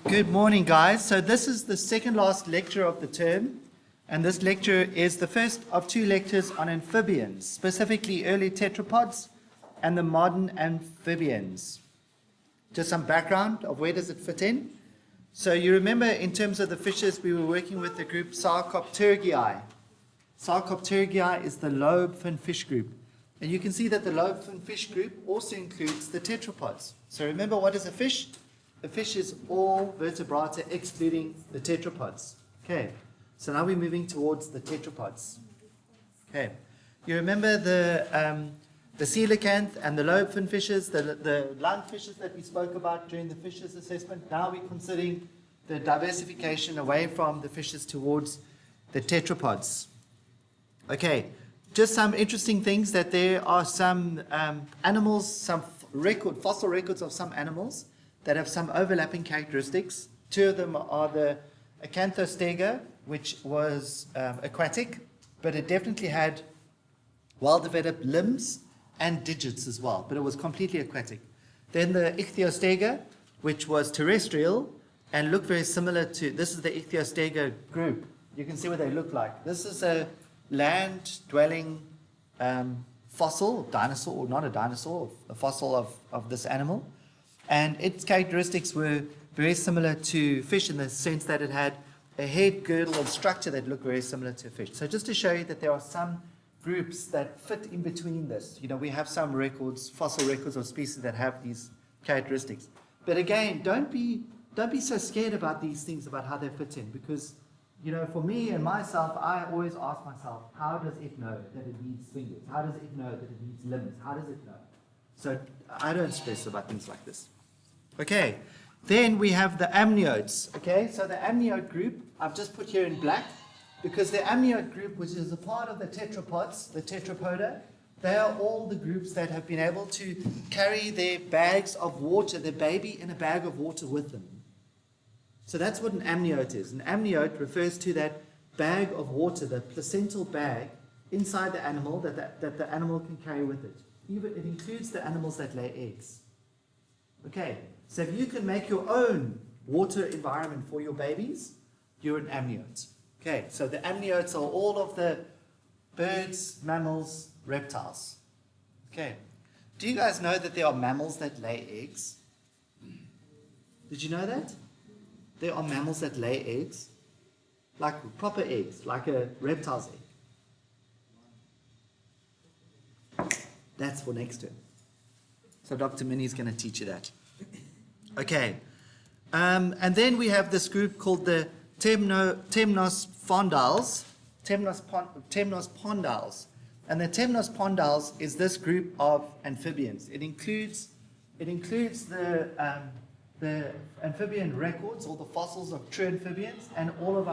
Good morning, guys. So this is the second last lecture of the term, and this lecture is the first of two lectures on amphibians, specifically early tetrapods and the modern amphibians. Just some background of where does it fit in. So you remember in terms of the fishes, we were working with the group Sarcopterygiae. Sarcopterygiae is the lobe-fin fish group. And you can see that the lobe-fin fish group also includes the tetrapods. So remember, what is a fish? A fish is all vertebrata excluding the tetrapods. Okay, so now we're moving towards the tetrapods. Okay, you remember the coelacanth and the lobe-fin fishes, the lungfishes that we spoke about during the fishes assessment. Now we're considering the diversification away from the fishes towards the tetrapods. Okay, just some interesting things, that there are some animals, some fossil records of some animals that have some overlapping characteristics. Two of them are the Acanthostega, which was aquatic, but it definitely had well-developed limbs and digits as well, but it was completely aquatic. Then the Ichthyostega, which was terrestrial and looked very similar to, this is the Ichthyostega group. You can see what they look like. This is a land-dwelling fossil, dinosaur, or not a dinosaur, a fossil of this animal. And its characteristics were very similar to fish in the sense that it had a head, girdle, and structure that looked very similar to a fish. So just to show you that there are some groups that fit in between this. You know, we have some records, fossil records of species that have these characteristics. But again, don't be so scared about these things, about how they fit in, because, you know, for me and myself, I always ask myself, how does it know that it needs fingers? How does it know that it needs limbs? How does it know? So I don't stress about things like this. Okay, then we have the amniotes. Okay, so the amniote group, I've just put here in black, because the amniote group, which is a part of the tetrapods, the tetrapoda, they are all the groups that have been able to carry their bags of water, their baby in a bag of water with them. So that's what an amniote is. An amniote refers to that bag of water, the placental bag inside the animal that the animal can carry with it. Even it includes the animals that lay eggs. Okay, so if you can make your own water environment for your babies, you're an amniote. Okay, so the amniotes are all of the birds, mammals, reptiles. Okay, do you guys know that there are mammals that lay eggs? Did you know that? There are mammals that lay eggs, like proper eggs, like a reptile's egg. That's for next term. So Dr. Minnie is going to teach you that. Okay. And then we have this group called the Temnospondales. Temnospondales. And the Temnospondales is this group of amphibians. It includes the amphibian records, all the fossils of true amphibians, and all of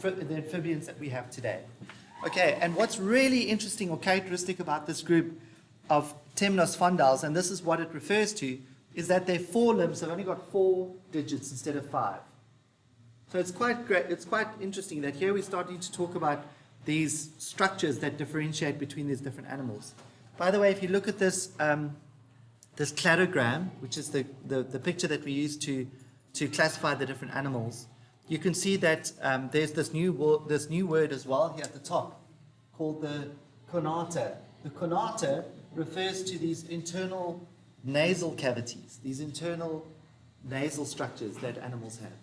the amphibians that we have today. Okay, and what's really interesting or characteristic about this group of Temnospondales, and this is what it refers to, is that their forelimbs have only got 4 digits instead of 5. So it's quite great. It's quite interesting that here we're starting to talk about these structures that differentiate between these different animals. By the way, if you look at this this cladogram, which is the picture that we use to classify the different animals, you can see that there's this new word as well here at the top called the conata. The conata refers to these internal nasal cavities, these internal nasal structures that animals have.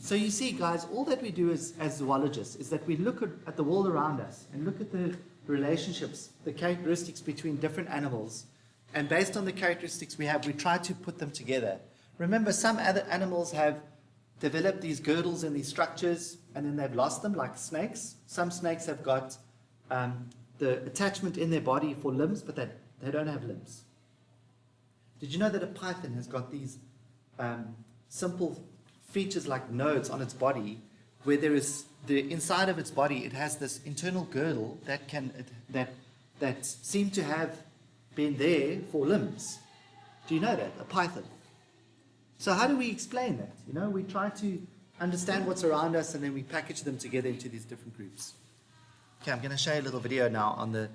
So you see, guys, all that we do as zoologists is that we look at the world around us and look at the relationships, the characteristics between different animals, and based on the characteristics we have, we try to put them together. Remember, some other animals have developed these girdles and these structures, and then they've lost them, like snakes. Some snakes have got the attachment in their body for limbs, but they don't have limbs. Did you know that a python has got these simple features like nodes on its body, where there is the inside of its body, it has this internal girdle that seem to have been there for limbs. Do you know that? A python. So how do we explain that? You know, we try to understand what's around us, and then we package them together into these different groups. Okay, I'm going to show you a little video now on the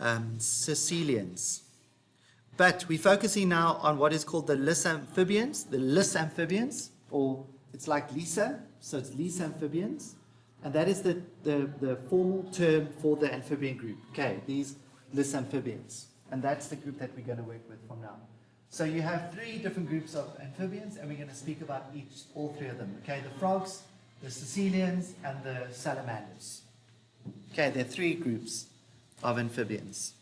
Caecilians. But we're focusing now on what is called the Lissamphibians, or it's like Lisa, so it's Lissamphibians, and that is the formal term for the amphibian group. Okay, these Lissamphibians, and that's the group that we're going to work with from now. So you have 3 different groups of amphibians, and we're going to speak about all 3 of them. Okay, the frogs, the caecilians, and the salamanders. Okay, there are 3 groups of amphibians.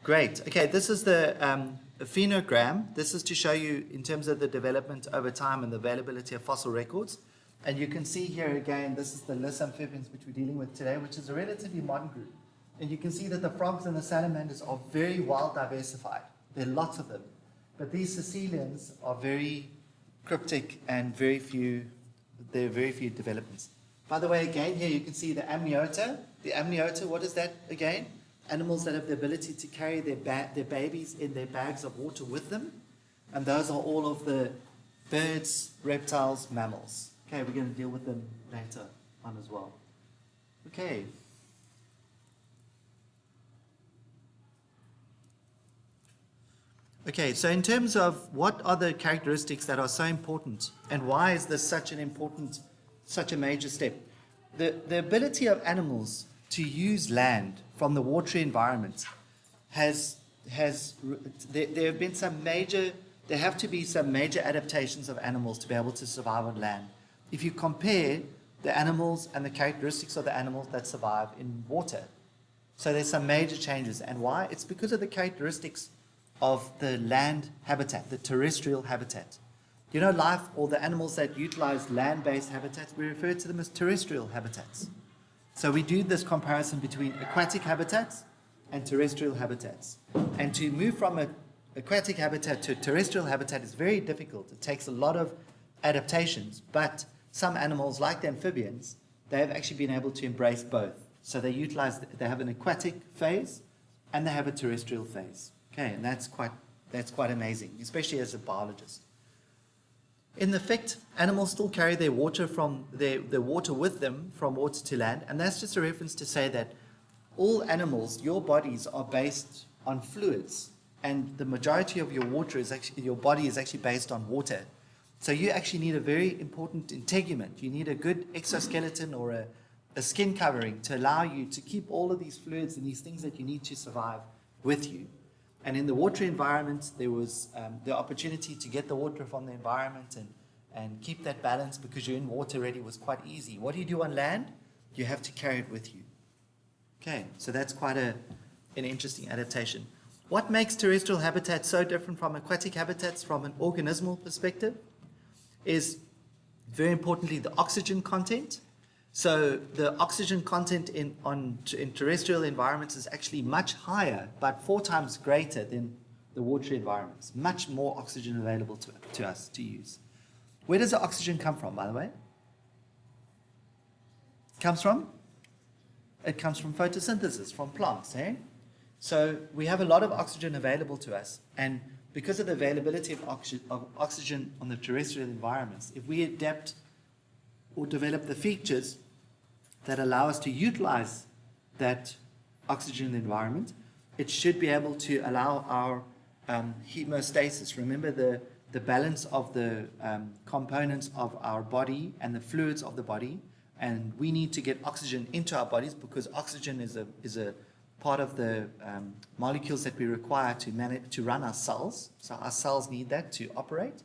Great. Okay, this is the phenogram. This is to show you in terms of the development over time and the availability of fossil records. And you can see here again, this is the Lissamphibians which we're dealing with today, which is a relatively modern group. And you can see that the frogs and the salamanders are very well diversified. There are lots of them. But these caecilians are very cryptic and there are very few developments. By the way, again, here you can see the amniota. The amniota, what is that again? Animals that have the ability to carry their babies in their bags of water with them. And those are all of the birds, reptiles, mammals. Okay, we're going to deal with them later on as well. Okay. Okay, so in terms of what are the characteristics that are so important and why is this such a major step? The ability of animals to use land from the watery environment there have to be some major adaptations of animals to be able to survive on land. If you compare the animals and the characteristics of the animals that survive in water. So there's some major changes. And why? It's because of the characteristics of the land habitat, the terrestrial habitat. You know, life, or the animals that utilize land-based habitats, we refer to them as terrestrial habitats. So we do this comparison between aquatic habitats and terrestrial habitats. And to move from an aquatic habitat to a terrestrial habitat is very difficult. It takes a lot of adaptations, but some animals, like the amphibians, they have actually been able to embrace both. So they have an aquatic phase and they have a terrestrial phase. Okay, and that's quite amazing, especially as a biologist. In effect, animals still carry their water their water with them from water to land, and that's just a reference to say that all animals, your bodies are based on fluids, and the majority of your body is actually based on water. So you actually need a very important integument. You need a good exoskeleton or a skin covering to allow you to keep all of these fluids and these things that you need to survive with you. And in the watery environment, there was the opportunity to get the water from the environment and keep that balance because you're in water already was quite easy. What do you do on land? You have to carry it with you. Okay, so that's quite an interesting adaptation. What makes terrestrial habitats so different from aquatic habitats from an organismal perspective is, very importantly, the oxygen content. So the oxygen content in terrestrial environments is actually much higher, but 4 times greater than the watery environments. Much more oxygen available to us to use. Where does the oxygen come from, by the way? It comes from photosynthesis, from plants. Eh? So we have a lot of oxygen available to us, and because of the availability of oxygen on the terrestrial environments, if we adapt or develop the features that allow us to utilize that oxygen in the environment, it should be able to allow our hemostasis. Remember the balance of the components of our body and the fluids of the body, and we need to get oxygen into our bodies because oxygen is a part of the molecules that we require to run our cells. So our cells need that to operate.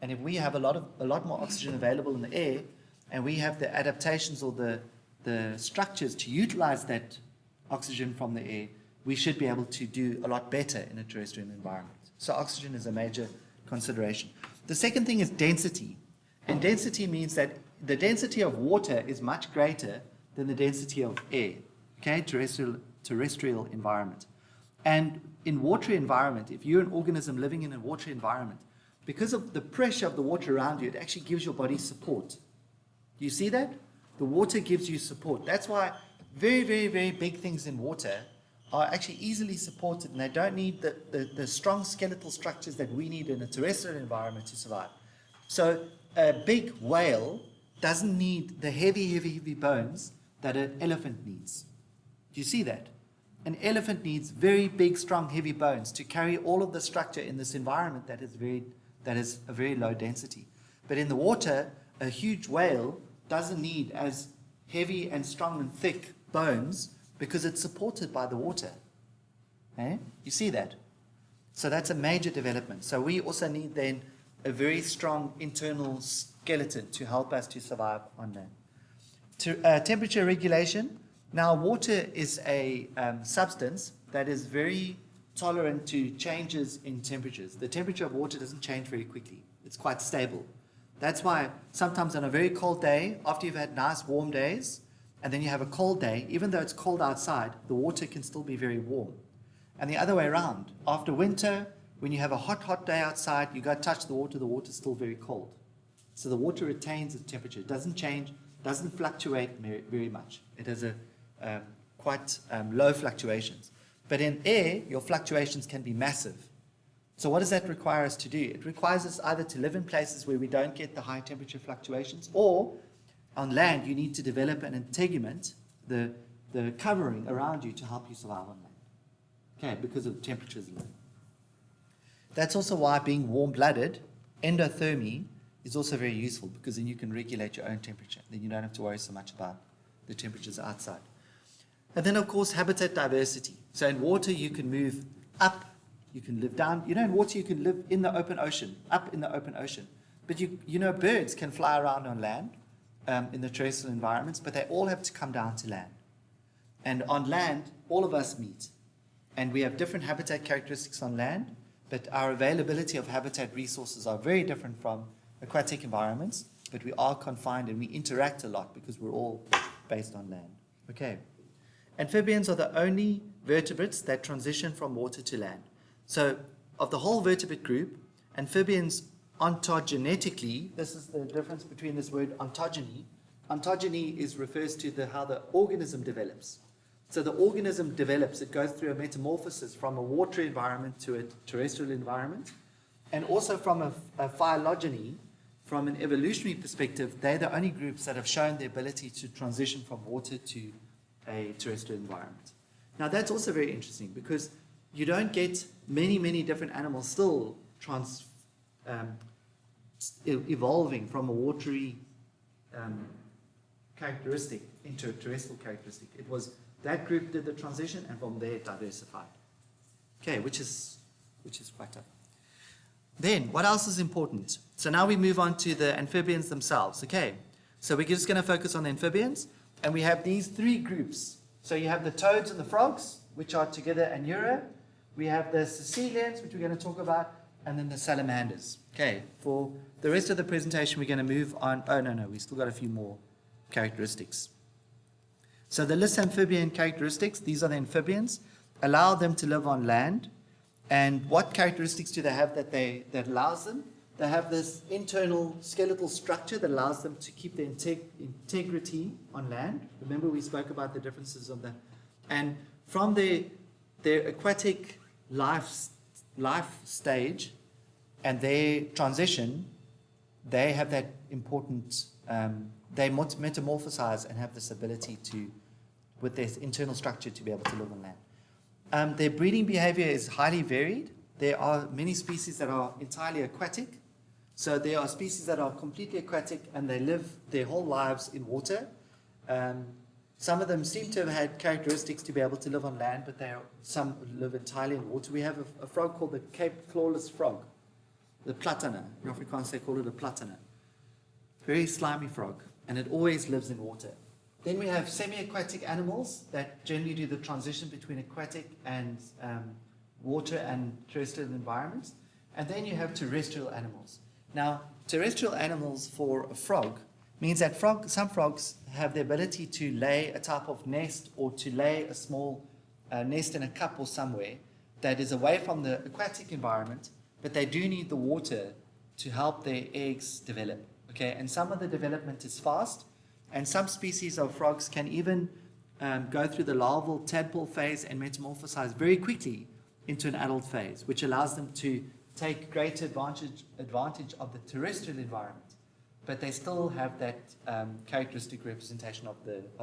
And if we have a lot more oxygen available in the air, and we have the adaptations or the structures to utilize that oxygen from the air, we should be able to do a lot better in a terrestrial environment. So oxygen is a major consideration. The second thing is density. And density means that the density of water is much greater than the density of air. Okay, terrestrial environment. And in watery environment, if you're an organism living in a watery environment, because of the pressure of the water around you, it actually gives your body support. Do you see that? The water gives you support. That's why very, very, very big things in water are actually easily supported, and they don't need the strong skeletal structures that we need in a terrestrial environment to survive. So a big whale doesn't need the heavy, heavy, heavy bones that an elephant needs. Do you see that? An elephant needs very big, strong, heavy bones to carry all of the structure in this environment that is very that is a very low density. But in the water, a huge whale doesn't need as heavy and strong and thick bones because it's supported by the water. Eh? You see that? So that's a major development. So we also need then a very strong internal skeleton to help us to survive on land. Temperature regulation. Now, water is a substance that is very tolerant to changes in temperatures. The temperature of water doesn't change very quickly. It's quite stable. That's why sometimes on a very cold day, after you've had nice warm days, and then you have a cold day, even though it's cold outside, the water can still be very warm. And the other way around, after winter, when you have a hot day outside, you go touch the water's still very cold. So the water retains its temperature. It doesn't change, doesn't fluctuate very much. It has quite low fluctuations. But in air, your fluctuations can be massive. So what does that require us to do? It requires us either to live in places where we don't get the high temperature fluctuations, or on land, you need to develop an integument, the covering around you to help you survive on land. Okay, because of temperatures low. That's also why being warm-blooded, endothermy, is also very useful, because then you can regulate your own temperature. Then you don't have to worry so much about the temperatures outside. And then, of course, habitat diversity. So in water, you can move up, you can live down. You know, in water, you can live in the open ocean, up in the open ocean. But you know, birds can fly around on land in the terrestrial environments, but they all have to come down to land. And on land, all of us meet. And we have different habitat characteristics on land, but our availability of habitat resources are very different from aquatic environments, but we are confined and we interact a lot because we're all based on land. Okay. Amphibians are the only vertebrates that transition from water to land. So of the whole vertebrate group, amphibians ontogenetically, this is the difference between this word ontogeny. Ontogeny refers to how the organism develops. So the organism develops, it goes through a metamorphosis from a water environment to a terrestrial environment, and also from a phylogeny, from an evolutionary perspective, they're the only groups that have shown the ability to transition from water to a terrestrial environment. Now that's also very interesting because you don't get many different animals still evolving from a watery characteristic into a terrestrial characteristic. It was that group did the transition, and from there it diversified. Okay, which is quite tough. Then, what else is important? So now we move on to the amphibians themselves. Okay, so we're just going to focus on the amphibians, and we have these three groups. So you have the toads and the frogs, which are together Anura. We have the caecilians, which we're going to talk about, and then the salamanders. Okay, for the rest of the presentation, we're going to move on. Oh, no, we still got a few more characteristics. So the Lissamphibian characteristics, these are the amphibians, allow them to live on land. And what characteristics do they have that allows them? They have this internal skeletal structure that allows them to keep their integrity on land. Remember, we spoke about the differences of that. And from their aquatic life stage and their transition, they have that important, they metamorphosize and have this ability to, with their internal structure, to be able to live on land. Their breeding behavior is highly varied. There are many species that are entirely aquatic. So there are species that are completely aquatic and they live their whole lives in water. Some of them seem to have had characteristics to be able to live on land, but some live entirely in water. We have a frog called the Cape clawless frog, the platana. In Afrikaans they call it a platana. Very slimy frog, and it always lives in water. Then we have semi-aquatic animals that generally do the transition between aquatic and water and terrestrial environments. And then you have terrestrial animals. Now, terrestrial animals for a frog means that some frogs have the ability to lay a type of nest or to lay a small nest in a cup or somewhere that is away from the aquatic environment, but they do need the water to help their eggs develop. Okay, and some of the development is fast, and some species of frogs can even go through the larval tadpole phase and metamorphosize very quickly into an adult phase, which allows them to take great advantage of the terrestrial environment, but they still have that characteristic representation of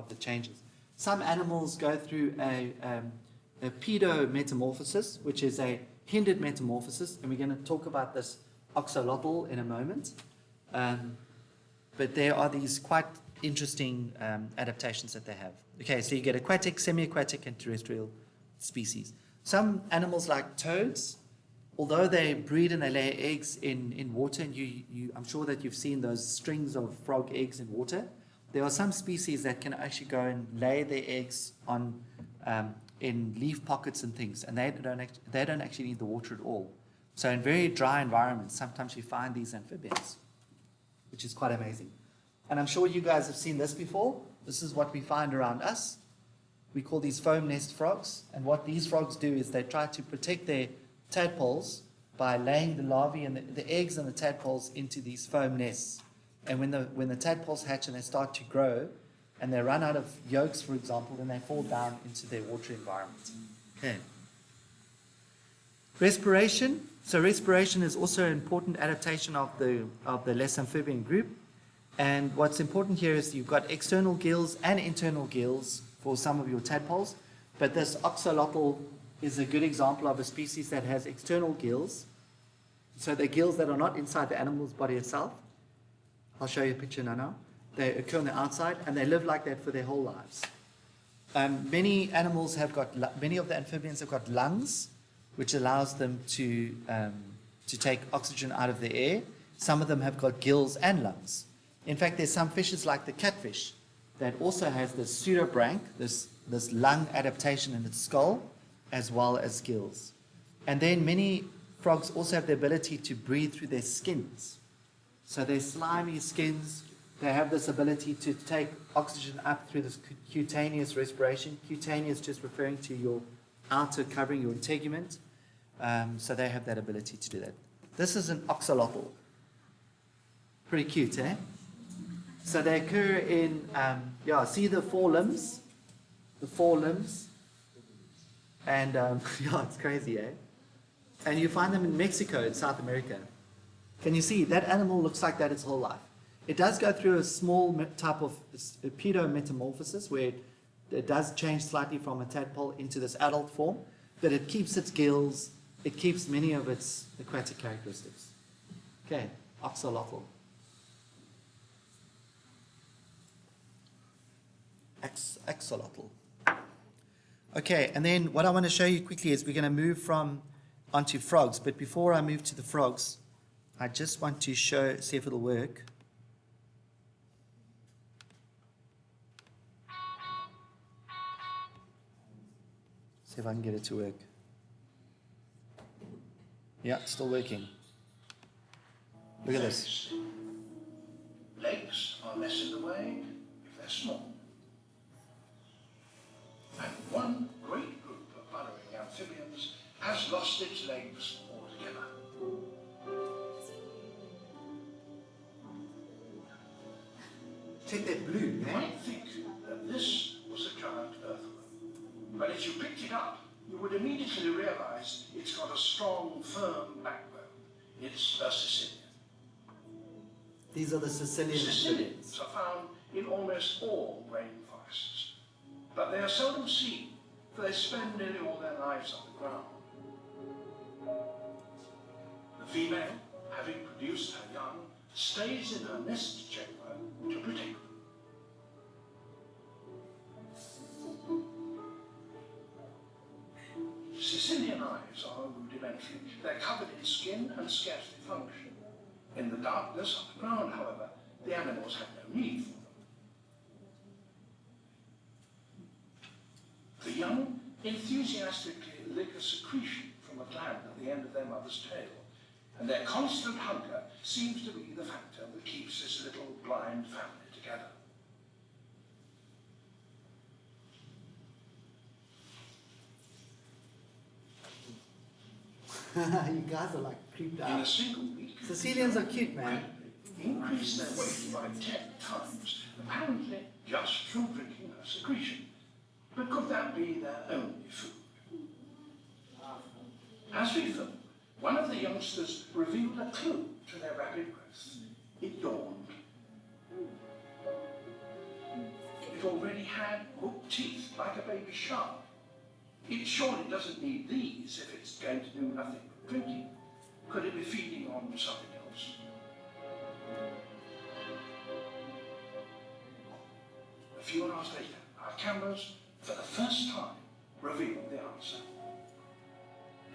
the changes. Some animals go through a pedometamorphosis, which is a hindered metamorphosis, and we're going to talk about this axolotl in a moment. But there are these quite interesting adaptations that they have. Okay, so you get aquatic, semi-aquatic, and terrestrial species. Some animals like toads, although they breed and they lay eggs in water, and I'm sure that you've seen those strings of frog eggs in water, there are some species that can actually go and lay their eggs on in leaf pockets and things, and they don't actually need the water at all. So in very dry environments, sometimes you find these amphibians, which is quite amazing. And I'm sure you guys have seen this before. This is what we find around us. We call these foam nest frogs. And what these frogs do is they try to protect their tadpoles by laying the larvae and the eggs and the tadpoles into these foam nests. And when the tadpoles hatch and they start to grow, and they run out of yolks, for example, then they fall down into their water environment. Okay. Respiration. So respiration is also an important adaptation of the Lissamphibia group. And what's important here is you've got external gills and internal gills for some of your tadpoles. But this axolotl is a good example of a species that has external gills. So they're gills that are not inside the animal's body itself. I'll show you a picture now. They occur on the outside, and they live like that for their whole lives. Many of the amphibians have got lungs, which allows them to take oxygen out of the air. Some of them have got gills and lungs. In fact, there's some fishes like the catfish that also has this pseudobranch, this lung adaptation in its skull, as well as gills. And then many frogs also have the ability to breathe through their skins. So their slimy skins, they have this ability to take oxygen up through this cutaneous respiration. Cutaneous just referring to your outer covering, your integument. So they have that ability to do that. This is an axolotl. Pretty cute, eh? So they occur in, see the four limbs? The four limbs. And, it's crazy, eh? And you find them in Mexico, in South America. Can you see? That animal looks like that its whole life. It does go through a small type of pedometamorphosis where it does change slightly from a tadpole into this adult form, but it keeps its gills, it keeps many of its aquatic characteristics. Okay, axolotl. Axolotl. Okay, and then what I want to show you quickly is we're going to move onto frogs, but before I move to the frogs, I just want to see if it'll work. See if I can get it to work. Yeah, it's still working. Look at this. Legs are less in the way if they're small. And one great group of burrowing amphibians has lost its legs altogether. Check that blue, You eh? might think that this was a giant earthworm, but if you picked it up, you would immediately realize it's got a strong, firm backbone. It's a Sicilian. These are the Sicilian amphibians. Sicilians are found in almost all rainforests, but they are seldom seen, for they spend nearly all their lives on the ground. The female, having produced her young, stays in her nest chamber to protect them. Sicilian eyes are rudimentary. They're covered in skin and scarcely function. In the darkness of the ground, however, the animals have no need for them. The young enthusiastically lick a secretion from a gland at the end of their mother's tail, and their constant hunger seems to be the factor that keeps this little blind family together. You guys are like creeped In a out. single week, Sicilians are cute, man. increase their weight by 10 times, apparently just from drinking her secretion. But could that be their only food? As we film, one of the youngsters revealed a clue to their rapid growth. It yawned. It already had hooked teeth like a baby shark. It surely doesn't need these if it's going to do nothing but drinking. Could it be feeding on something voice. A few hours later, our cameras, for the first time, revealed the answer.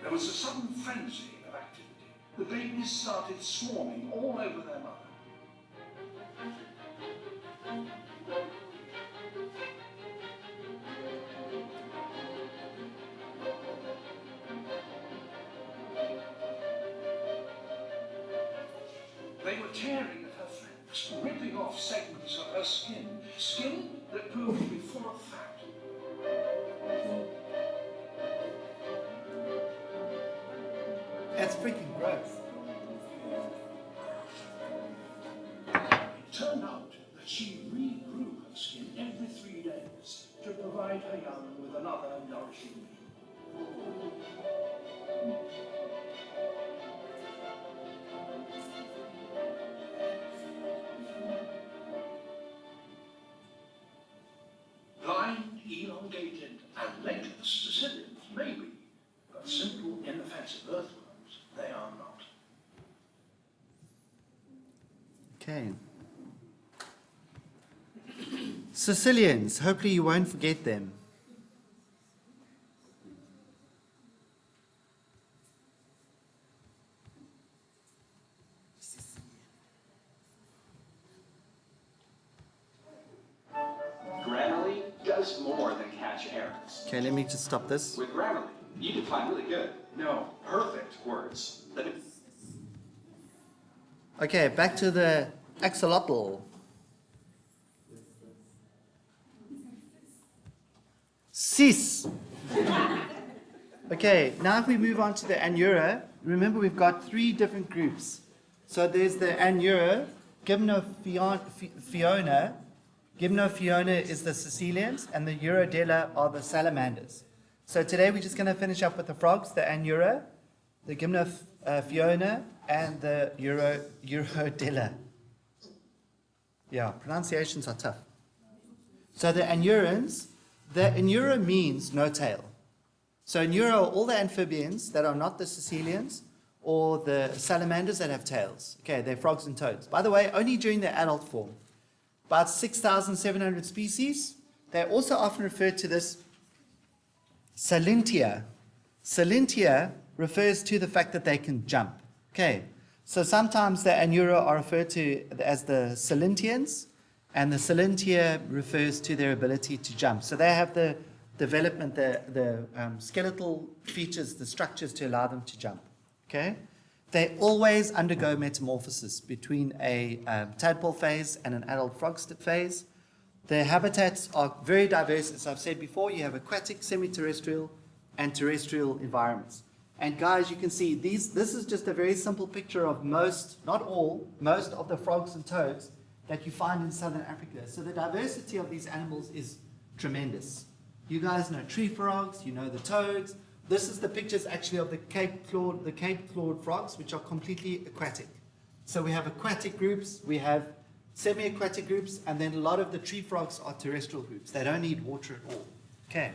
There was a sudden frenzy of activity. The babies started swarming all over their mother. They were tearing at her flanks, ripping off segments of her skin, skin that proved to be full of fat. That's freaking gross. It turned out that she regrew her skin every 3 days to provide her young with another nourishing meal. Blind, elongated, and legless Sicilians, maybe, but simple, inoffensive earthworms, they are not. Okay. Sicilians, hopefully you won't forget them. Grammarly does more than catch errors. Okay, let me just stop this. With Grammarly, you can find really good, no, perfect words that Okay, back to the axolotl. Cis. Okay, now if we move on to the Anura, remember we've got 3 different groups. So there's the Anura, Gymnophiona. Gymnophiona is the Sicilians, and the Urodela are the salamanders. So today we're just going to finish up with the frogs, the Anura, the Gymnophiona, and the Urodela. Yeah, pronunciations are tough. So the Anurans, the Anura means no tail. So Anura are all the amphibians that are not the Sicilians or the salamanders that have tails. Okay, they're frogs and toads. By the way, only during their adult form. About 6,700 species. They're also often referred to this Salintia. Salintia refers to the fact that they can jump. Okay, so sometimes the Anura are referred to as the Salintians, and the Salintia refers to their ability to jump. So they have the development, the skeletal features, the structures to allow them to jump. Okay, they always undergo metamorphosis between a tadpole phase and an adult frog phase. Their habitats are very diverse. As I've said before, you have aquatic, semi-terrestrial, and terrestrial environments. And guys, you can see this is just a very simple picture of most, not all, most of the frogs and toads that you find in southern Africa. So the diversity of these animals is tremendous. You guys know tree frogs, you know the toads. This is the pictures actually of the Cape clawed frogs, which are completely aquatic. So we have aquatic groups, we have semi-aquatic groups, and then a lot of the tree frogs are terrestrial groups. They don't need water at all. Okay.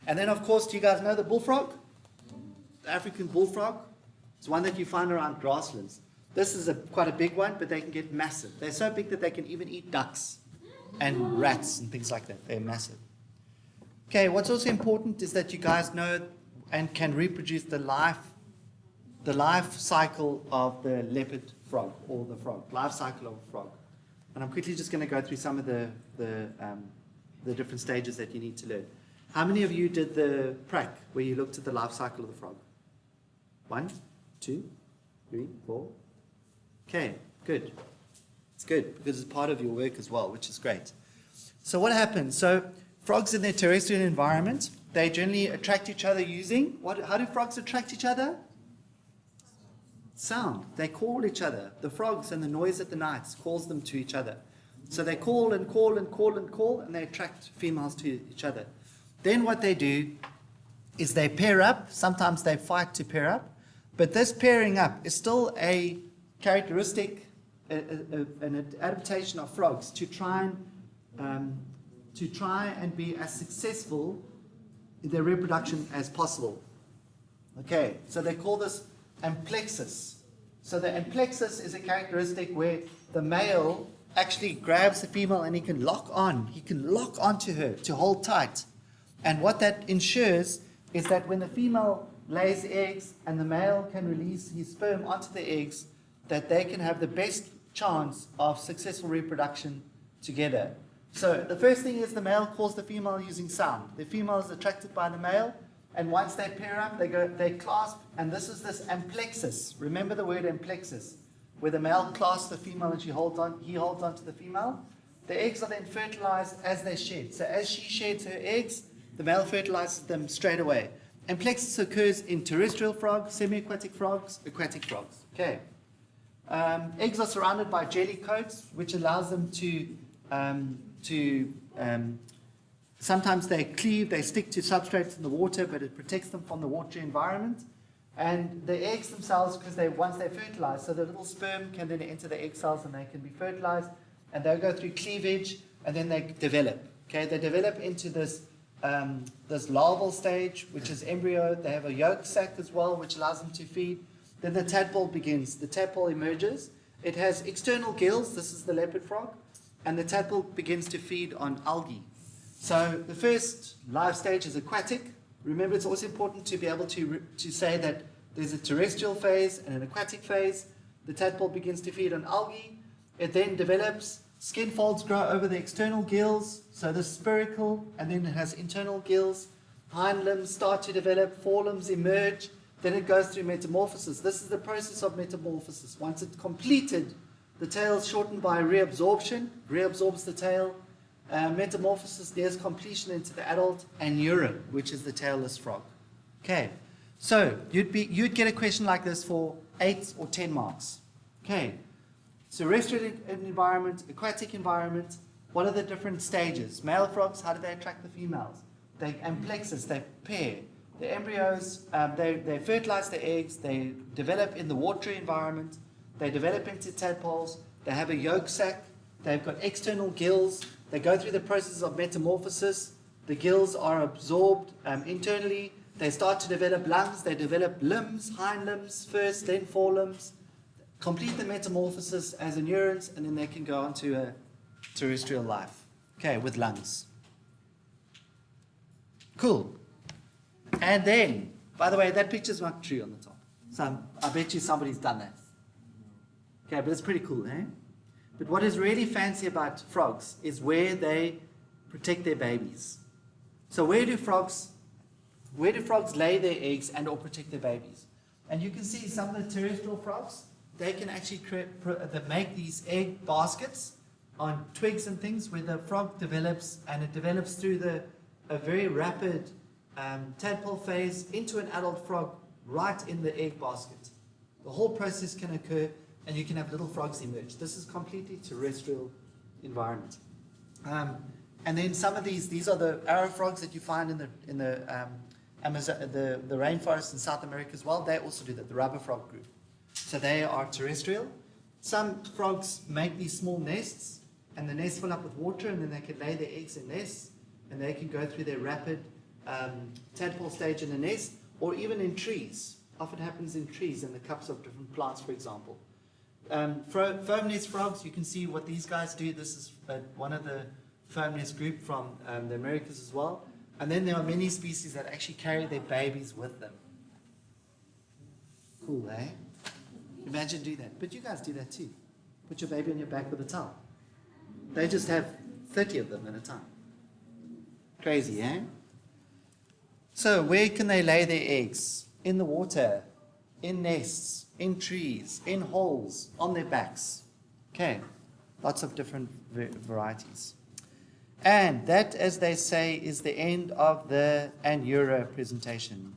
And then of course, do you guys know the bullfrog? The African bullfrog. It's one that you find around grasslands. This is quite a big one, but they can get massive. They're so big that they can even eat ducks and rats and things like that. They're massive. Okay, what's also important is that you guys know and can reproduce the life cycle of the leopard frog, or the frog, life cycle of a frog. And I'm quickly just going to go through some of the different stages that you need to learn. How many of you did the prac, where you looked at the life cycle of the frog? 1, 2, 3, 4. Okay, good. It's good, because it's part of your work as well, which is great. So what happens? So frogs in their terrestrial environment, they generally attract each other using, how do frogs attract each other? Sound. They call each other. The frogs, and the noise at the night calls them to each other. So they call and call and call and call, and they attract females to each other. Then what they do is they pair up. Sometimes they fight to pair up. But this pairing up is still a characteristic, an adaptation of frogs to try and be as successful in their reproduction as possible. Okay, so they call this amplexus. So the amplexus is a characteristic where the male actually grabs the female and he can lock on. He can lock onto her to hold tight. And what that ensures is that when the female lays eggs and the male can release his sperm onto the eggs, that they can have the best chance of successful reproduction together. So the first thing is the male calls the female using sound. The female is attracted by the male, and once they pair up, they clasp, and this is this amplexus. Remember the word amplexus, where the male clasps the female and he holds on to the female. The eggs are then fertilized as they shed. So as she sheds her eggs, the male fertilizes them straight away. Amplexus occurs in terrestrial frogs, semi-aquatic frogs, aquatic frogs. Okay. Eggs are surrounded by jelly coats, which allows them to sometimes they cleave, they stick to substrates in the water, but it protects them from the watery environment. And the eggs themselves, because once they're fertilized, so the little sperm can then enter the egg cells and they can be fertilized, and they'll go through cleavage, and then they develop. Okay, they develop into this larval stage, which is embryo. They have a yolk sac as well, which allows them to feed. Then the tadpole begins. The tadpole emerges. It has external gills. This is the leopard frog. And the tadpole begins to feed on algae. So the first life stage is aquatic. Remember, it's also important to be able to say that there's a terrestrial phase and an aquatic phase. The tadpole begins to feed on algae. It then develops. Skin folds grow over the external gills. So this is spherical, and then it has internal gills. Hind limbs start to develop. Forelimbs emerge. Then it goes through metamorphosis. This is the process of metamorphosis. Once it's completed, the tail is shortened by reabsorption, reabsorbs the tail. Metamorphosis nears completion into the adult Anura, which is the tailless frog. Okay, so you'd get a question like this for 8 or 10 marks. Okay, terrestrial environment, aquatic environment. What are the different stages? Male frogs, how do they attract the females? They amplexus, they pair. The embryos, they fertilize the eggs, they develop in the watery environment, they develop into tadpoles, they have a yolk sac, they've got external gills, they go through the process of metamorphosis, the gills are absorbed internally, they start to develop lungs, they develop limbs, hind limbs first, then forelimbs, complete the metamorphosis as anurans, and then they can go on to a terrestrial life, okay, with lungs. Cool. And then, by the way, that picture's not true on the top. So I bet you somebody's done that. Okay, but it's pretty cool, eh? But what is really fancy about frogs is where they protect their babies. So where do frogs lay their eggs and or protect their babies? And you can see some of the terrestrial frogs, they can actually they make these egg baskets on twigs and things where the frog develops, and it develops through a very rapid tadpole phase into an adult frog right in the egg basket. The whole process can occur, and you can have little frogs emerge. This is completely terrestrial environment. And then some of these are the arrow frogs that you find in the Amazon, the rainforest in South America as well. They also do that, the rubber frog group. So they are terrestrial. Some frogs make these small nests, and the nests fill up with water, and then they can lay their eggs in nests, and they can go through their rapid tadpole stage in the nest, or even in trees. Often happens in trees, in the cups of different plants, for example. Foam nest frogs, you can see what these guys do. This is one of the foam nest group from the Americas as well. And then there are many species that actually carry their babies with them. Cool, eh? Imagine do that. But you guys do that too. Put your baby on your back with a towel. They just have 30 of them at a time. Crazy, eh? So where can they lay their eggs? In the water, in nests, in trees, in holes, on their backs. Okay, lots of different varieties. And that, as they say, is the end of the Anura presentation.